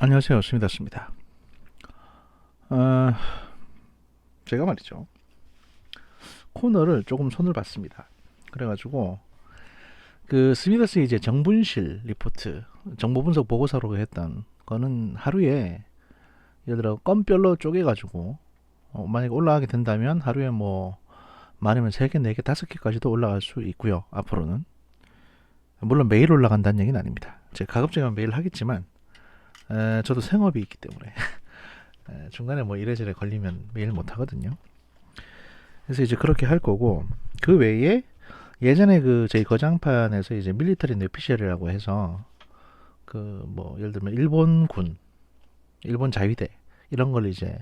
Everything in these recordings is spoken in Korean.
안녕하세요. 스미다스입니다. 어, 제가 말이죠. 코너를 조금 손을 봤습니다. 그래가지고 그 스미다스의 이제 정분실 리포트, 정보 분석 보고서로 했던 거는 하루에 예를 들어 건별로 쪼개가지고 만약에 올라가게 된다면 하루에 뭐 많으면 3개, 4개, 5개까지도 올라갈 수 있고요. 앞으로는 물론 매일 올라간다는 얘기는 아닙니다. 제가 가급적이면 매일 하겠지만 저도 생업이 있기 때문에 중간에 뭐 이래저래 걸리면 매일 못 하거든요. 그래서 이제 그렇게 할 거고, 그 외에 예전에 그 저희 거장판에서 이제 밀리터리 뇌피셜이라고 해서 그 뭐 예를 들면 일본군, 일본 자위대 이런 걸 이제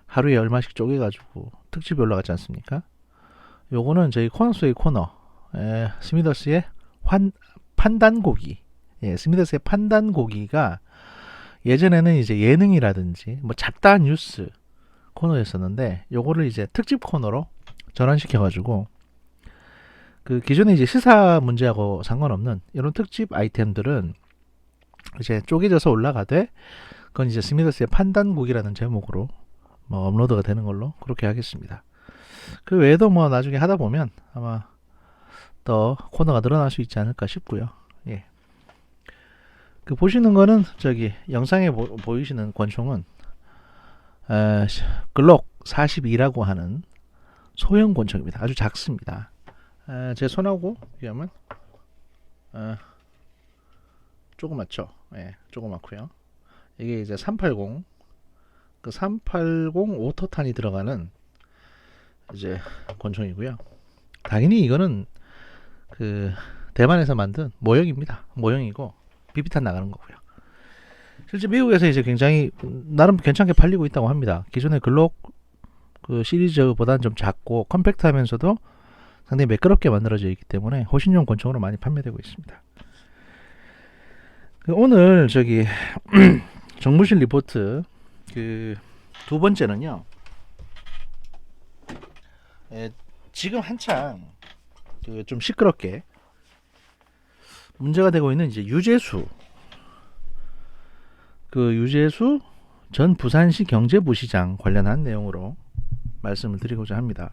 하루에 얼마씩 쪼개가지고 특집이 올라갔지 않습니까? 요거는 저희 코너 속의 코너, 스미더스의 판단고기, 스미더스의 판단고기가 예전에는 이제 예능이라든지 뭐 잡다한 뉴스 코너였었는데, 요거를 이제 특집 코너로 전환시켜가지고 그 기존에 이제 시사 문제하고 상관없는 이런 특집 아이템들은 이제 쪼개져서 올라가되, 그건 이제 스미더스의 판단국이라는 제목으로 뭐 업로드가 되는 걸로 그렇게 하겠습니다. 그 외에도 뭐 나중에 하다 보면 아마 더 코너가 늘어날 수 있지 않을까 싶고요. 예. 그 보시는 거는 저기 영상에 보이시는 권총은 글록 42라고 하는 소형 권총입니다. 아주 작습니다. 제 손하고 비하면 조그맣죠. 예, 조그맣고요. 이게 이제 380, 그 380 오토탄이 들어가는 이제 권총이고요. 당연히 이거는 그 대만에서 만든 모형입니다. 모형이고 비비탄 나가는 거고요. 실제 미국에서 이제 굉장히 나름 괜찮게 팔리고 있다고 합니다. 기존의 글록 그 시리즈보다는 좀 작고 컴팩트하면서도 상당히 매끄럽게 만들어져 있기 때문에 호신용 권총으로 많이 판매되고 있습니다. 오늘 저기 정무실 리포트 그 두 번째는요. 지금 한창 그 좀 시끄럽게 문제가 되고 있는 이제 유재수, 그 유재수 전 부산시 경제부시장 관련한 내용으로 말씀을 드리고자 합니다.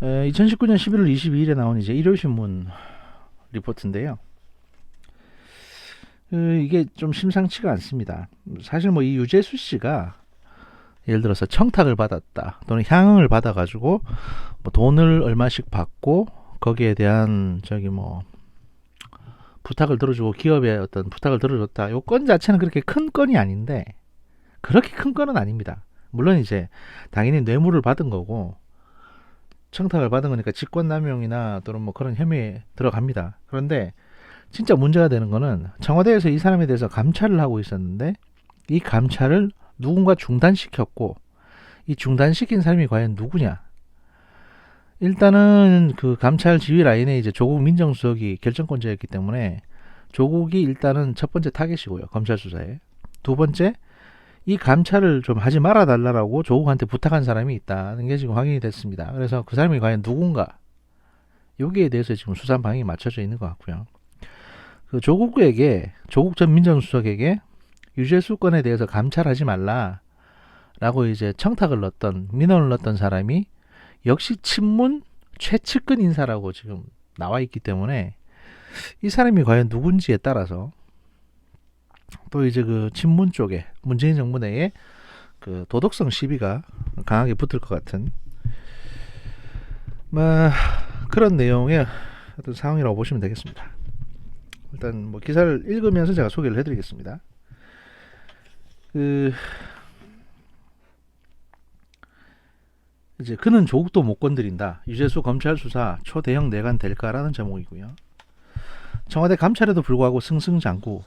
2019년 11월 22일에 나온 이제 일요신문 리포트인데요. 이게 좀 심상치가 않습니다. 사실 뭐 이 유재수 씨가 예를 들어서 청탁을 받았다 또는 향응을 받아가지고 뭐 돈을 얼마씩 받고 거기에 대한 저기 뭐 부탁을 들어주고 기업의 어떤 부탁을 들어줬다. 요 건 자체는 그렇게 큰 건이 아닌데, 그렇게 큰 건은 아닙니다. 물론 이제 당연히 뇌물을 받은 거고 청탁을 받은 거니까 직권남용이나 또는 뭐 그런 혐의에 들어갑니다. 그런데 진짜 문제가 되는 거는 청와대에서 이 사람에 대해서 감찰을 하고 있었는데 이 감찰을 누군가 중단시켰고, 이 중단시킨 사람이 과연 누구냐? 일단은 그 감찰 지휘 라인에 이제 조국 민정수석이 결정권자였기 때문에 조국이 일단은 첫 번째 타겟이고요. 검찰 수사에. 두 번째, 이 감찰을 좀 하지 말아 달라고 조국한테 부탁한 사람이 있다는 게 지금 확인이 됐습니다. 그래서 그 사람이 과연 누군가, 여기에 대해서 지금 수사 방향이 맞춰져 있는 것 같고요. 그 조국에게, 조국 전 민정수석에게 유재수 건에 대해서 감찰하지 말라라고 이제 청탁을 넣었던, 민원을 넣었던 사람이 역시 친문 최측근 인사라고 지금 나와 있기 때문에 이 사람이 과연 누군지에 따라서 또 이제 그 친문 쪽에 문재인 정부 내에 그 도덕성 시비가 강하게 붙을 것 같은 뭐 그런 내용의 어떤 상황이라고 보시면 되겠습니다. 일단 뭐 기사를 읽으면서 제가 소개를 해드리겠습니다. 그 이제 그는 조국도 못 건드린다. 유재수 검찰 수사 초대형 내관 될까라는 제목이고요. 청와대 감찰에도 불구하고 승승장구,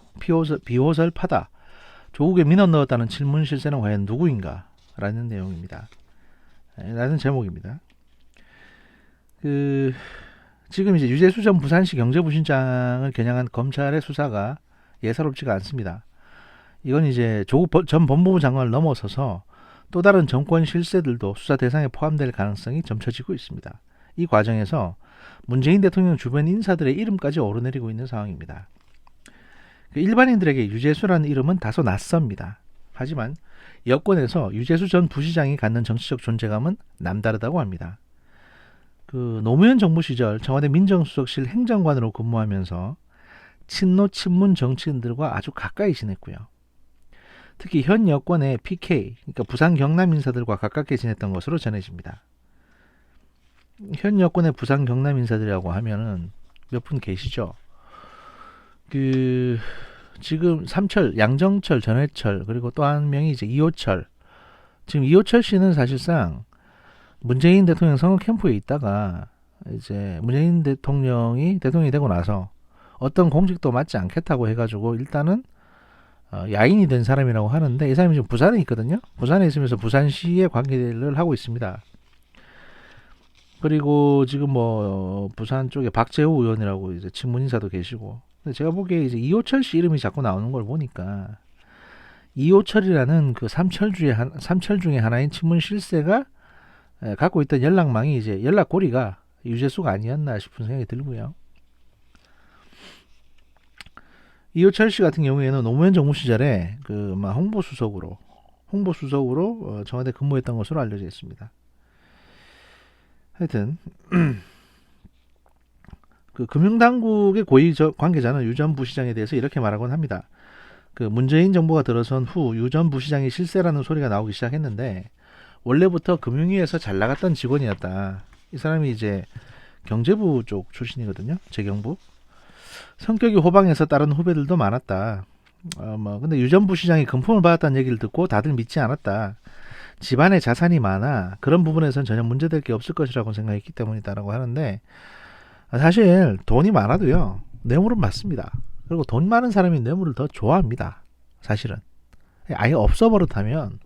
비호설파다. 조국에 민원 넣었다는 질문 실세는 과연 누구인가? 라는 내용입니다. 라는 제목입니다. 지금 이제 유재수 전 부산시 경제부시장을 겨냥한 검찰의 수사가 예사롭지가 않습니다. 이건 이제 조국 전 법무부 장관을 넘어서서 또 다른 정권 실세들도 수사 대상에 포함될 가능성이 점쳐지고 있습니다. 이 과정에서 문재인 대통령 주변 인사들의 이름까지 오르내리고 있는 상황입니다. 그 일반인들에게 유재수라는 이름은 다소 낯섭니다. 하지만 여권에서 유재수 전 부시장이 갖는 정치적 존재감은 남다르다고 합니다. 그 노무현 정부 시절 청와대 민정수석실 행정관으로 근무하면서 친노 친문 정치인들과 아주 가까이 지냈고요. 특히 현 여권의 PK, 그러니까 부산 경남 인사들과 가깝게 지냈던 것으로 전해집니다. 현 여권의 부산 경남 인사들이라고 하면은 몇 분 계시죠? 그 지금 삼철, 양정철, 전해철, 그리고 또 한 명이 이제 이호철. 지금 이호철 씨는 사실상 문재인 대통령 선거 캠프에 있다가 이제 문재인 대통령이 대통령이 되고 나서 어떤 공직도 맡지 않겠다고 해가지고 일단은 야인이 된 사람이라고 하는데, 이 사람이 지금 부산에 있거든요. 부산에 있으면서 부산시의 관계를 하고 있습니다. 그리고 지금 뭐 부산 쪽에 박재호 의원이라고 이제 친문 인사도 계시고. 근데 제가 보기에 이제 이호철 씨 이름이 자꾸 나오는 걸 보니까 이호철이라는 그 삼철 중에 하나인 친문 실세가 갖고 있던 연락망이 이제 연락고리가 유재수가 아니었나 싶은 생각이 들고요. 이호철 씨 같은 경우에는 노무현 정부 시절에 그 홍보수석으로 청와대 근무했던 것으로 알려져 있습니다. 하여튼 그 금융당국의 고위 관계자는 유 전 부시장에 대해서 이렇게 말하곤 합니다. 그 문재인 정부가 들어선 후 유 전 부시장이 실세라는 소리가 나오기 시작했는데 원래부터 금융위에서 잘 나갔던 직원이었다. 이 사람이 이제 경제부 쪽 출신이거든요. 재경부. 성격이 호방해서 다른 후배들도 많았다. 근데 유 전 부시장이 금품을 받았다는 얘기를 듣고 다들 믿지 않았다. 집안에 자산이 많아 그런 부분에선 전혀 문제될 게 없을 것이라고 생각했기 때문이다라고 하는데, 사실 돈이 많아도요 뇌물은 맞습니다. 그리고 돈 많은 사람이 뇌물을 더 좋아합니다. 사실은 아예 없어 버릇하면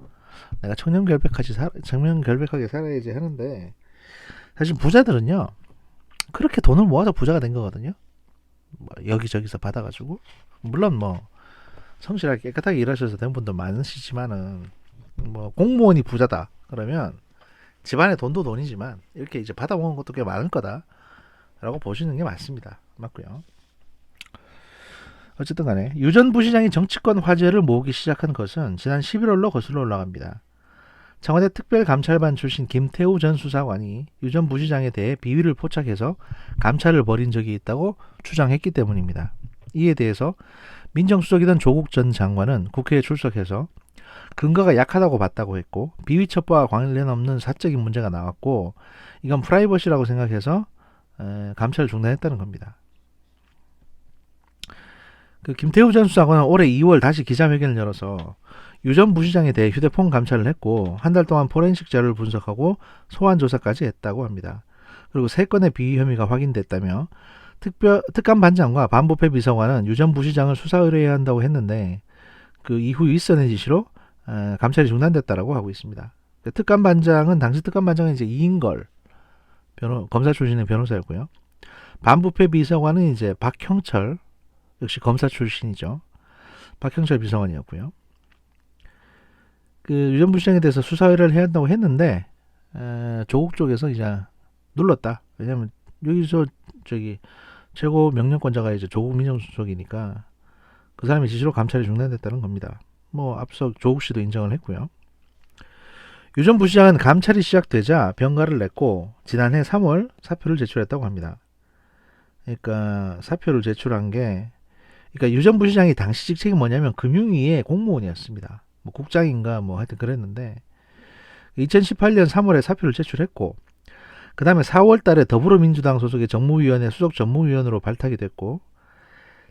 내가 청렴결백하게 살아야지 하는데, 사실 부자들은요 그렇게 돈을 모아서 부자가 된 거거든요. 여기저기서 받아가지고, 물론 뭐 성실하게 깨끗하게 일하셔서 된 분도 많으시지만은, 뭐 공무원이 부자다 그러면 집안에 돈도 돈이지만 이렇게 이제 받아먹은 것도 꽤 많을 거다라고 보시는 게 맞습니다. 맞고요. 어쨌든 간에 유 전 부시장이 정치권 화제를 모으기 시작한 것은 지난 11월로 거슬러 올라갑니다. 청와대 특별감찰반 출신 김태우 전 수사관이 유 전 부시장에 대해 비위를 포착해서 감찰을 벌인 적이 있다고 주장했기 때문입니다. 이에 대해서 민정수석이던 조국 전 장관은 국회에 출석해서 근거가 약하다고 봤다고 했고, 비위 첩보와 관련 없는 사적인 문제가 나왔고 이건 프라이버시라고 생각해서 감찰을 중단했다는 겁니다. 그 김태우 전 수사관은 올해 2월 다시 기자회견을 열어서 유 전 부시장에 대해 휴대폰 감찰을 했고 한 달 동안 포렌식 자료를 분석하고 소환 조사까지 했다고 합니다. 그리고 3건의 비위 혐의가 확인됐다며 특감반장과 반부패 비서관은 유 전 부시장을 수사 의뢰해야 한다고 했는데 그 이후 윗선의 지시로 감찰이 중단됐다라고 하고 있습니다. 특감반장은 당시 특감반장은 이제 이인걸 검사 출신의 변호사였고요. 반부패 비서관은 이제 박형철, 역시 검사 출신이죠. 박형철 비서관이었고요. 그 유 전 부시장에 대해서 수사 의뢰를 해야 한다고 했는데 조국 쪽에서 이제 눌렀다. 왜냐하면 여기서 최고 명령권자가 이제 조국 민정수석이니까 그 사람의 지시로 감찰이 중단됐다는 겁니다. 뭐 앞서 조국 씨도 인정을 했고요. 유 전 부시장은 감찰이 시작되자 병가를 냈고 지난해 3월 사표를 제출했다고 합니다. 그러니까 사표를 제출한 게, 그러니까 유 전 부시장이 당시 직책이 뭐냐면 금융위의 공무원이었습니다. 뭐 국장인가 뭐 하여튼 그랬는데 2018년 3월에 사표를 제출했고, 그 다음에 4월 달에 더불어민주당 소속의 정무위원회 수석 전무위원으로 발탁이 됐고,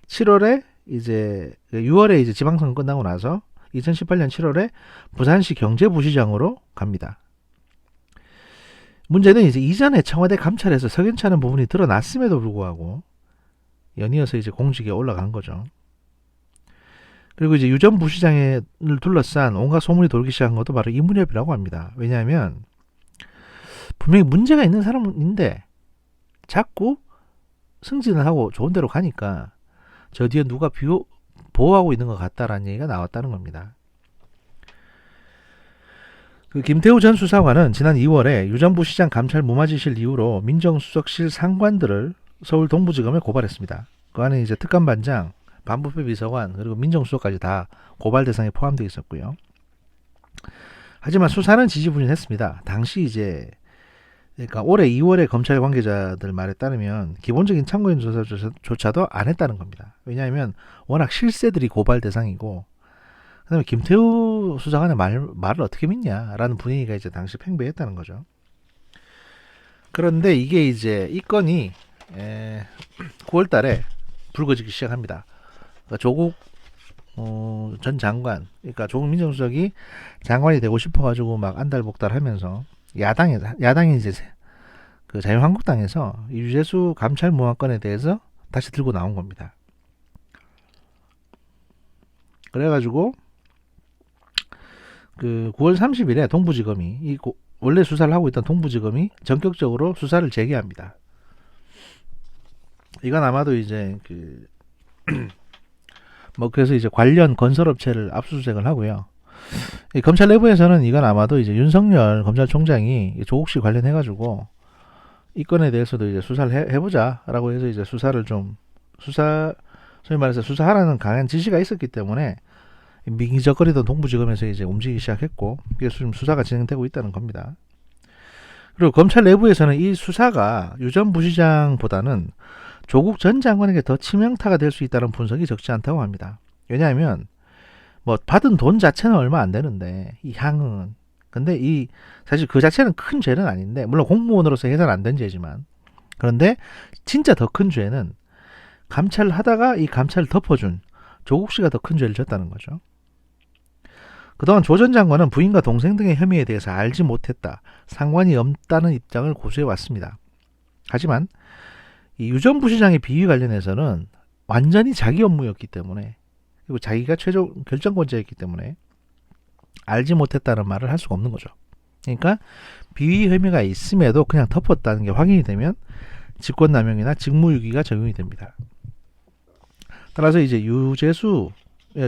6월에 이제 지방선거 끝나고 나서 2018년 7월에 부산시 경제부시장으로 갑니다. 문제는 이제 이전에 청와대 감찰에서 석연치 않은 부분이 드러났음에도 불구하고 연이어서 이제 공직에 올라간 거죠. 그리고 이제 유 전 부시장을 둘러싼 온갖 소문이 돌기 시작한 것도 바로 이 무렵이라고 합니다. 왜냐하면 분명히 문제가 있는 사람인데 자꾸 승진을 하고 좋은 데로 가니까 저 뒤에 누가 보호하고 있는 것 같다라는 얘기가 나왔다는 겁니다. 그 김태우 전 수사관은 지난 2월에 유 전 부시장 감찰 무마지실 이후로 민정수석실 상관들을 서울 동부지검에 고발했습니다. 그 안에 이제 특감반장, 반부패 비서관 그리고 민정수석까지 다 고발 대상에 포함되어 있었고요. 하지만 수사는 지지부진했습니다. 당시 이제 그러니까 올해 2월에 검찰 관계자들 말에 따르면 기본적인 참고인 조사조차도 안 했다는 겁니다. 왜냐하면 워낙 실세들이 고발 대상이고 그다음에 김태우 수사관의 말을 어떻게 믿냐라는 분위기가 이제 당시 팽배했다는 거죠. 그런데 이게 이제 이 건이 9월달에 불거지기 시작합니다. 그러니까 조국 전 장관, 그러니까 조국 민정수석이 장관이 되고 싶어가지고 막 안달복달하면서 야당이 이제 그 자유한국당에서 유재수 감찰 무한건에 대해서 다시 들고 나온 겁니다. 그래가지고 그 9월 30일에 동부지검이 원래 수사를 하고 있던 동부지검이 전격적으로 수사를 재개합니다. 이건 아마도 이제 뭐 그래서 이제 관련 건설업체를 압수수색을 하고요. 검찰 내부에서는 이건 아마도 이제 윤석열 검찰총장이 조국 씨 관련해가지고 이 건에 대해서도 이제 수사를 해보자라고 해서 이제 소위 말해서 수사하라는 강한 지시가 있었기 때문에 미기적거리던 동부지검에서 이제 움직이기 시작했고, 그래서 지금 수사가 진행되고 있다는 겁니다. 그리고 검찰 내부에서는 이 수사가 유 전 부시장보다는 조국 전 장관에게 더 치명타가 될 수 있다는 분석이 적지 않다고 합니다. 왜냐하면 뭐 받은 돈 자체는 얼마 안 되는데 이 향은 근데 사실 그 자체는 큰 죄는 아닌데 물론 공무원으로서 해서는 안 된 죄지만 그런데 진짜 더 큰 죄는 감찰을 하다가 이 감찰을 덮어준 조국 씨가 더 큰 죄를 졌다는 거죠. 그동안 조 전 장관은 부인과 동생 등의 혐의에 대해서 알지 못했다, 상관이 없다는 입장을 고수해 왔습니다. 하지만 이 유 전 부시장의 비위 관련해서는 완전히 자기 업무였기 때문에 그리고 자기가 최종 결정권자였기 때문에 알지 못했다는 말을 할 수가 없는 거죠. 그러니까 비위 혐의가 있음에도 그냥 덮었다는 게 확인이 되면 직권남용이나 직무유기가 적용이 됩니다. 따라서 이제 유재수의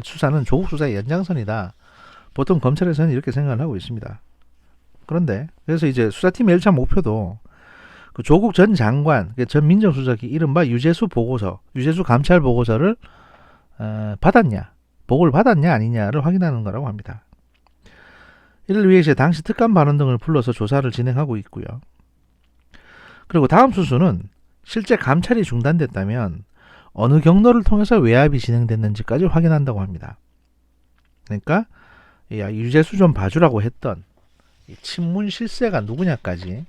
수사는 조국 수사의 연장선이다. 보통 검찰에서는 이렇게 생각을 하고 있습니다. 그런데 그래서 이제 수사팀의 1차 목표도 그 조국 전 장관, 전 민정수석이 이른바 유재수 감찰 보고서를 보고를 받았냐 아니냐를 확인하는 거라고 합니다. 이를 위해 이제 당시 특감 반원 등을 불러서 조사를 진행하고 있고요. 그리고 다음 수순은 실제 감찰이 중단됐다면 어느 경로를 통해서 외압이 진행됐는지까지 확인한다고 합니다. 그러니까 유재수 좀 봐주라고 했던 친문 실세가 누구냐까지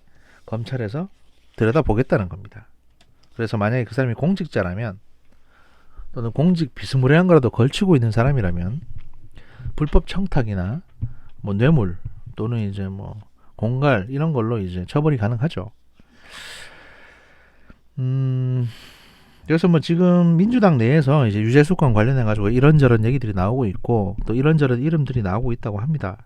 검찰에서 들여다보겠다는 겁니다. 그래서 만약에 그 사람이 공직자라면 또는 공직 비스무리한 거라도 걸치고 있는 사람이라면 불법 청탁이나 뭐 뇌물 또는 이제 뭐 공갈 이런 걸로 이제 처벌이 가능하죠. 그래서 뭐 지금 민주당 내에서 이제 유재수 건 관련해 가지고 이런저런 얘기들이 나오고 있고 또 이런저런 이름들이 나오고 있다고 합니다.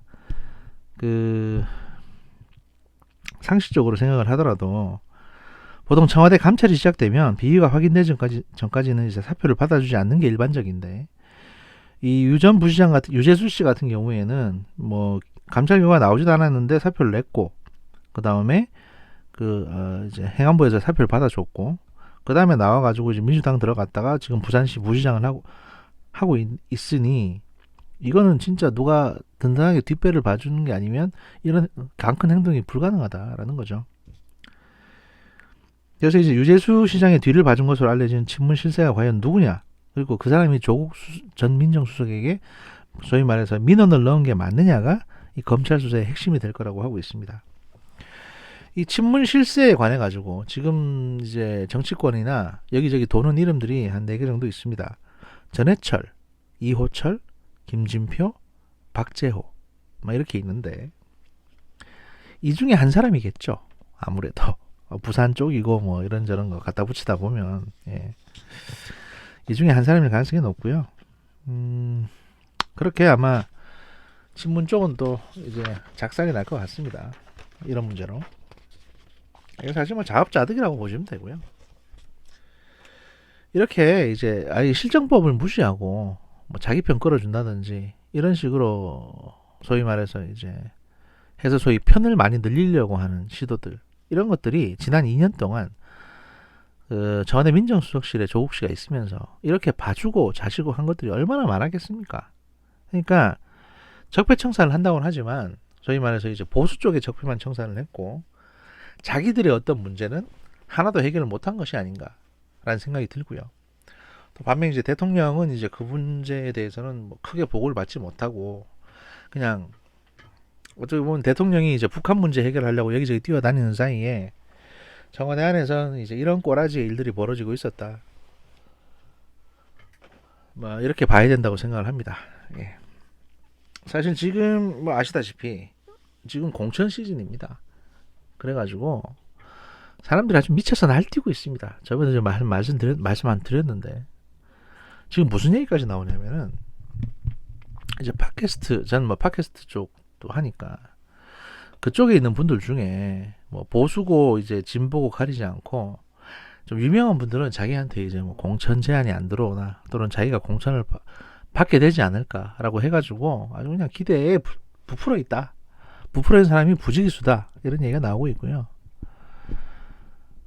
상식적으로 생각을 하더라도 보통 청와대 감찰이 시작되면 비위가 확인되기 전까지는 이제 사표를 받아주지 않는 게 일반적인데 이 유재수 씨 같은 경우에는 뭐 감찰 결과가 나오지도 않았는데 사표를 냈고 그 다음에 이제 행안부에서 사표를 받아줬고 그 다음에 나와가지고 이제 민주당 들어갔다가 지금 부산시 부시장을 하고 있으니 이거는 진짜 누가 든든하게 뒷배를 봐주는 게 아니면 이런 강큰 행동이 불가능하다라는 거죠. 그래서 이제 유재수 시장의 뒤를 봐준 것으로 알려진 친문 실세가 과연 누구냐, 그리고 그 사람이 조국 전 민정수석에게 소위 말해서 민원을 넣은 게 맞느냐가 이 검찰 수사의 핵심이 될 거라고 하고 있습니다. 이 친문 실세에 관해 가지고 지금 이제 정치권이나 여기저기 도는 이름들이 한 4개 정도 있습니다. 전해철, 이호철, 김진표, 박재호 막 이렇게 있는데 이 중에 한 사람이겠죠. 아무래도 부산 쪽이고 뭐 이런저런 거 갖다 붙이다 보면 이 중에 한 사람일 가능성이 높고요. 그렇게 아마 친문 쪽은 또 이제 작살이 날 것 같습니다. 이런 문제로. 이거 사실 뭐 자업자득이라고 보시면 되고요. 이렇게 이제 아예 실정법을 무시하고 뭐 자기 편 끌어준다든지 이런 식으로 소위 말해서 이제 해서 소위 편을 많이 늘리려고 하는 시도들, 이런 것들이 지난 2년 동안 그 전에 민정수석실에 조국 씨가 있으면서 이렇게 봐주고 자시고 한 것들이 얼마나 많았겠습니까? 그러니까 적폐청산을 한다고는 하지만 소위 말해서 이제 보수 쪽에 적폐만 청산을 했고 자기들의 어떤 문제는 하나도 해결을 못한 것이 아닌가라는 생각이 들고요. 또 반면 이제 대통령은 이제 그 문제에 대해서는 뭐 크게 보고를 받지 못하고 그냥 어떻게 보면 대통령이 이제 북한 문제 해결하려고 여기저기 뛰어다니는 사이에 청와대 안에서는 이제 이런 꼬라지의 일들이 벌어지고 있었다. 뭐 이렇게 봐야 된다고 생각을 합니다. 예. 사실 지금 뭐 아시다시피 지금 공천 시즌입니다. 그래가지고 사람들이 아주 미쳐서 날뛰고 있습니다. 저번에 좀 말씀 안 드렸는데 지금 무슨 얘기까지 나오냐면은 이제 팟캐스트 저는 뭐 팟캐스트 쪽도 하니까 그쪽에 있는 분들 중에 뭐 보수고 이제 진보고 가리지 않고 좀 유명한 분들은 자기한테 이제 뭐 공천 제안이 안 들어오나 또는 자기가 공천을 받게 되지 않을까라고 해가지고 아주 그냥 기대에 부풀어 있다. 부풀어 있는 사람이 부지기수다. 이런 얘기가 나오고 있고요.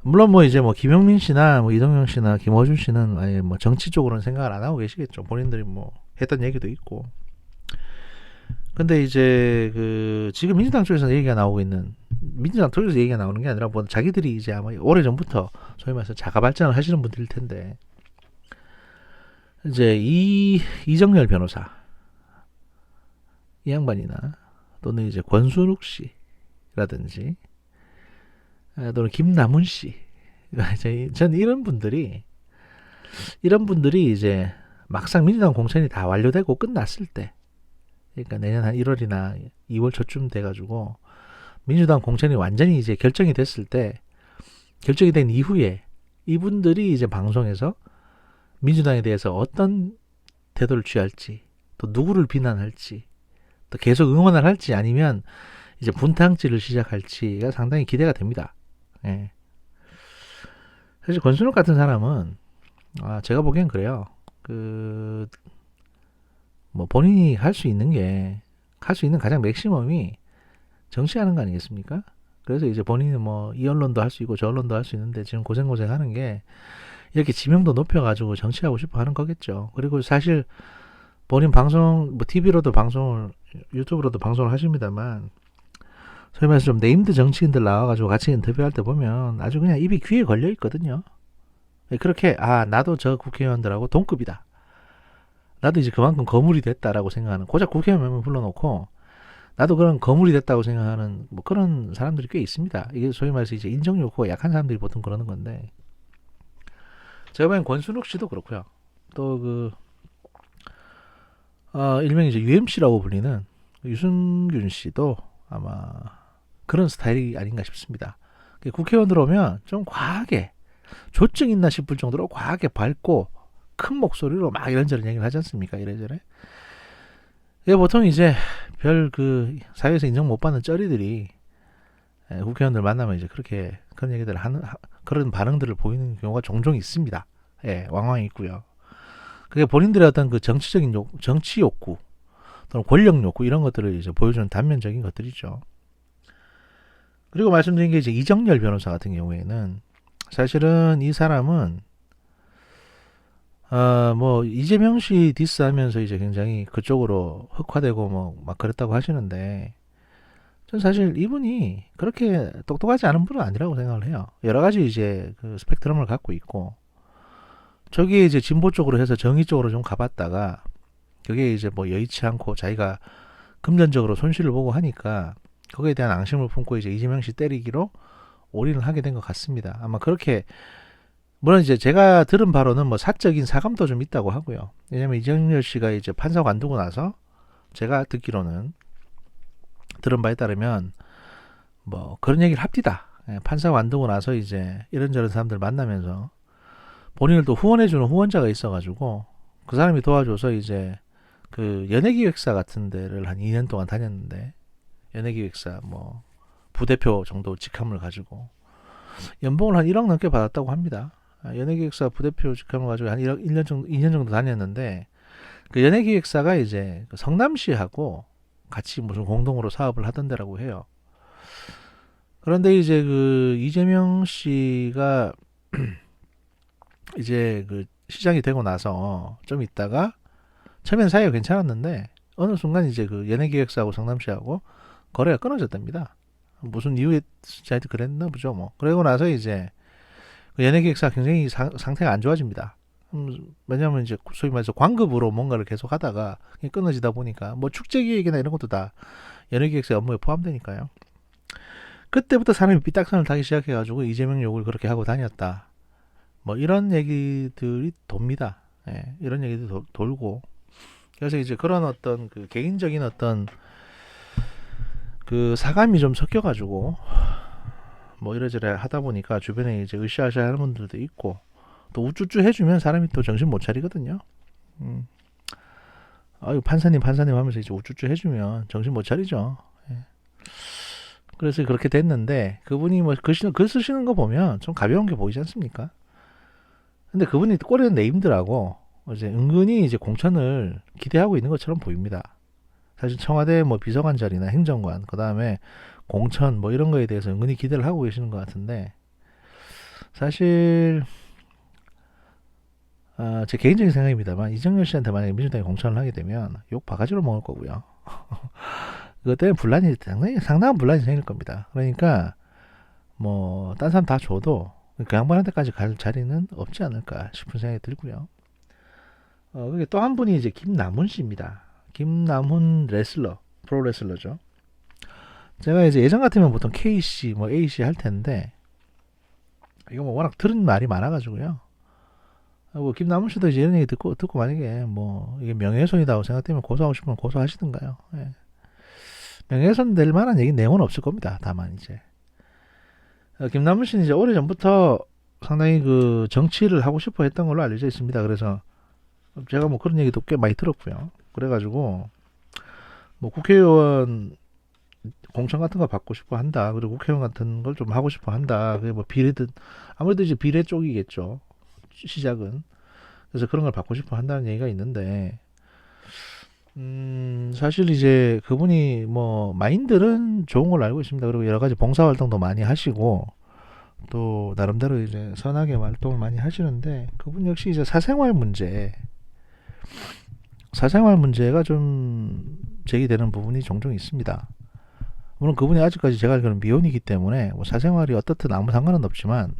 물론 뭐 이제 뭐 김용민 씨나 뭐 이동영 씨나 김어준 씨는 아예 뭐 정치 쪽으로는 생각을 안 하고 계시겠죠. 본인들이 뭐 했던 얘기도 있고. 근데 이제 그 지금 민주당 쪽에서 얘기가 나오고 있는 민주당 쪽에서 얘기가 나오는 게 아니라 뭐 자기들이 이제 아마 오래 전부터 소위 말해서 자가 발전을 하시는 분들일 텐데 이제 이정열 변호사 이 양반이나 또는 이제 권순욱 씨라든지 또는 김남훈 씨 전 이런 분들이 이제 막상 민주당 공천이 다 완료되고 끝났을 때 그러니까 내년 한 1월이나 2월 초쯤 돼가지고 민주당 공천이 완전히 이제 결정이 됐을 때 결정이 된 이후에 이분들이 이제 방송에서 민주당에 대해서 어떤 태도를 취할지 또 누구를 비난할지 또 계속 응원을 할지 아니면 이제 분탕질을 시작할지가 상당히 기대가 됩니다. 예. 사실 권순욱 같은 사람은 제가 보기엔 그래요. 뭐 본인이 할 수 있는 가장 맥시멈이 정치하는 거 아니겠습니까? 그래서 이제 본인은 뭐 이 언론도 할 수 있고 저 언론도 할 수 있는데 지금 고생 하는 게 이렇게 지명도 높여가지고 정치하고 싶어 하는 거겠죠. 그리고 사실 본인 방송 뭐 TV로도 방송을 유튜브로도 방송을 하십니다만 소위 말해서 좀 네임드 정치인들 나와가지고 같이 인터뷰할 때 보면 아주 그냥 입이 귀에 걸려 있거든요. 그렇게 나도 저 국회의원들하고 동급이다. 나도 이제 그만큼 거물이 됐다라고 생각하는 고작 국회의원 몇명 불러놓고 나도 그런 거물이 됐다고 생각하는 뭐 그런 사람들이 꽤 있습니다. 이게 소위 말해서 이제 인정 욕구가 약한 사람들이 보통 그러는 건데 제가 보기엔 권순욱 씨도 그렇고요. 또 일명 이제 UMC라고 불리는 유승균 씨도 아마 그런 스타일이 아닌가 싶습니다. 국회의원 들어오면 좀 과하게 조증 있나 싶을 정도로 과하게 밝고 큰 목소리로 막 이런저런 얘기를 하지 않습니까? 이래저래. 이게 보통 이제 별 사회에서 인정 못 받는 쩌리들이 국회의원들 만나면 이제 그런 얘기들을 그런 반응들을 보이는 경우가 종종 있습니다. 예, 왕왕 있고요. 그게 본인들의 어떤 정치적인 정치 욕구 또는 권력 욕구 이런 것들을 이제 보여주는 단면적인 것들이죠. 그리고 말씀드린 게 이제 이정열 변호사 같은 경우에는 사실은 이 사람은 뭐 이재명 씨 디스하면서 이제 굉장히 그쪽으로 흑화되고 뭐 막 그랬다고 하시는데 전 사실 이분이 그렇게 똑똑하지 않은 분은 아니라고 생각을 해요. 여러 가지 이제 스펙트럼을 갖고 있고 저기에 이제 진보 쪽으로 해서 정의 쪽으로 좀 가봤다가 그게 이제 뭐 여의치 않고 자기가 금전적으로 손실을 보고 하니까 거기에 대한 앙심을 품고 이제 이재명 씨 때리기로 올인을 하게 된 것 같습니다. 아마 그렇게 물론 이제 제가 들은 바로는 뭐 사적인 사감도 좀 있다고 하고요. 왜냐면 이정열 씨가 이제 판사 관두고 나서 제가 듣기로는 들은 바에 따르면 뭐 그런 얘기를 합디다. 판사 관두고 나서 이제 이런저런 사람들 만나면서 본인을 또 후원해주는 후원자가 있어가지고 그 사람이 도와줘서 이제 연예기획사 같은 데를 한 2년 동안 다녔는데 연예기획사 뭐 부대표 정도 직함을 가지고 연봉을 한 1억 넘게 받았다고 합니다. 연예기획사 부대표 직함을 가지고 한 1년 정도, 2년 정도 다녔는데 그 연예기획사가 이제 성남시하고 같이 무슨 공동으로 사업을 하던 데라고 해요. 그런데 이제 이재명 씨가 이제 그 시장이 되고 나서 좀 있다가 처음엔 사이가 괜찮았는데 어느 순간 이제 그 연예기획사하고 성남시하고 거래가 끊어졌답니다. 무슨 이유에 하여튼 그랬나 보죠 뭐. 그러고 나서 이제 그 연예기획사 굉장히 상태가 안 좋아집니다. 왜냐하면 이제 소위 말해서 광급으로 뭔가를 계속 하다가 끊어지다 보니까 뭐 축제기획이나 이런 것도 다 연예기획사 업무에 포함되니까요. 그때부터 사람이 삐딱선을 타기 시작해가지고 이재명 욕을 그렇게 하고 다녔다. 뭐 이런 얘기들이 돕니다. 예, 이런 얘기도 돌고. 그래서 이제 그런 어떤 그 개인적인 어떤 그 사감이 좀 섞여가지고 뭐 이래저래 하다 보니까 주변에 이제 으쌰으쌰 하는 분들도 있고 또 우쭈쭈 해주면 사람이 또 정신 못 차리거든요. 아유 판사님 하면서 이제 우쭈쭈 해주면 정신 못 차리죠. 예. 그래서 그렇게 됐는데 그분이 뭐 글 쓰시는 거 보면 좀 가벼운 게 보이지 않습니까? 근데 그분이 꼬리는 네임들하고 이제 은근히 이제 공천을 기대하고 있는 것처럼 보입니다. 사실 청와대 뭐 비서관 자리나 행정관, 그 다음에 공천 뭐 이런 거에 대해서 은근히 기대를 하고 계시는 것 같은데 사실 제 개인적인 생각입니다만 이정열 씨한테 만약에 민주당이 공천을 하게 되면 욕 바가지로 먹을 거고요. 그것 때문에 분란이 상당한 분란이 생길 겁니다. 그러니까 뭐 딴 사람 다 줘도 그 양반한테까지 갈 자리는 없지 않을까 싶은 생각이 들고요. 그게 또 한 분이 이제 김남훈 씨입니다. 김남훈 레슬러, 프로 레슬러죠. 제가 이제 예전 같으면 보통 KC, 뭐 AC 할 텐데 이거 뭐 워낙 들은 말이 많아가지고요. 뭐 김남훈 씨도 이제 이런 얘기 듣고 만약에 뭐 이게 명예훼손이다고 생각되면 고소하고 싶으면 고소하시든가요. 예. 명예훼손 될 만한 얘기 내용은 없을 겁니다. 다만 이제 김남훈 씨는 이제 오래 전부터 상당히 그 정치를 하고 싶어 했던 걸로 알려져 있습니다. 그래서 제가 뭐 그런 얘기도 꽤 많이 들었고요. 그래가지고 뭐 국회의원 공천 같은 거 받고 싶어 한다. 그리고 국회의원 같은 걸 좀 하고 싶어 한다. 그게 뭐 비례든 아무래도 이제 비례 쪽이겠죠. 시작은. 그래서 그런 걸 받고 싶어 한다는 얘기가 있는데 사실 이제 그분이 뭐 마인드는 좋은 걸로 알고 있습니다. 그리고 여러 가지 봉사 활동도 많이 하시고 또 나름대로 이제 선하게 활동을 많이 하시는데 그분 역시 이제 사생활 문제가 좀 제기되는 부분이 종종 있습니다. 물론 그분이 아직까지 제가 알기로는 미혼이기 때문에 뭐 사생활이 어떻든 아무 상관은 없지만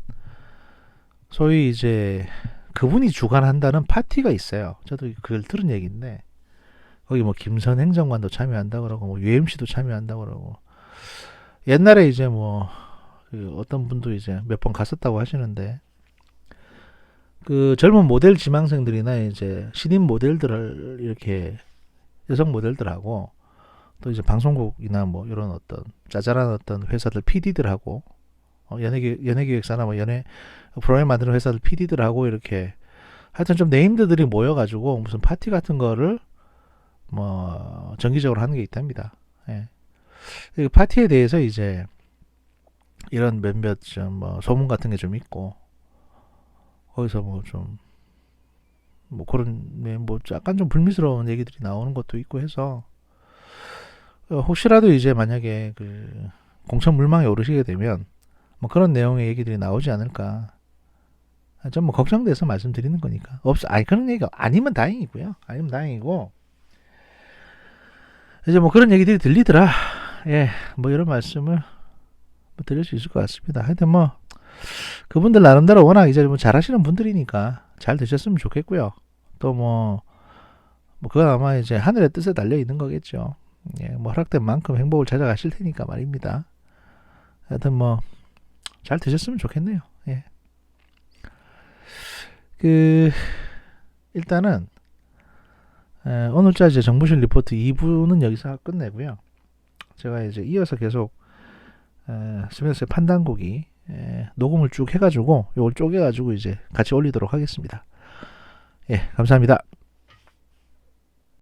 소위 이제 그분이 주관한다는 파티가 있어요. 저도 그걸 들은 얘기인데 거기 뭐 김선 행정관도 참여한다 그러고 뭐 UMC도 참여한다 그러고 옛날에 이제 뭐 그 어떤 분도 이제 몇 번 갔었다고 하시는데 그 젊은 모델 지망생들이나 이제 신인 모델들을 이렇게 여성 모델들하고 또 이제 방송국이나 뭐 이런 어떤 짜잘한 어떤 회사들 PD들하고 연예기획사나 뭐 연예 프로그램 만드는 회사들 PD들하고 이렇게 하여튼 좀 네임드들이 모여가지고 무슨 파티 같은 거를 뭐 정기적으로 하는 게 있답니다. 예. 그 파티에 대해서 이제 이런 몇몇 좀 뭐 소문 같은 게 좀 있고 거기서 뭐 좀 뭐 그런 뭐 약간 좀 불미스러운 얘기들이 나오는 것도 있고 해서 혹시라도 이제 만약에 그 공천 물망에 오르시게 되면 뭐 그런 내용의 얘기들이 나오지 않을까 좀 뭐 걱정돼서 말씀드리는 거니까 아니 그런 얘기가 아니면 다행이고요. 아니면 다행이고 이제 뭐 그런 얘기들이 들리더라. 예, 뭐 이런 말씀을 뭐 드릴 수 있을 것 같습니다. 하여튼 뭐 그분들 나름대로 워낙 이제 뭐 잘하시는 분들이니까 잘 되셨으면 좋겠고요. 또 뭐 그건 아마 이제 하늘의 뜻에 달려 있는 거겠죠. 예, 뭐 허락된 만큼 행복을 찾아가실 테니까 말입니다. 하여튼 뭐 잘 되셨으면 좋겠네요. 예. 일단은 오늘자 이제 정부실 리포트 2부는 여기서 끝내고요. 제가 이제 이어서 계속 스미스의 판단곡이 녹음을 쭉 해가지고 이걸 쪼개가지고 이제 같이 올리도록 하겠습니다. 예, 감사합니다.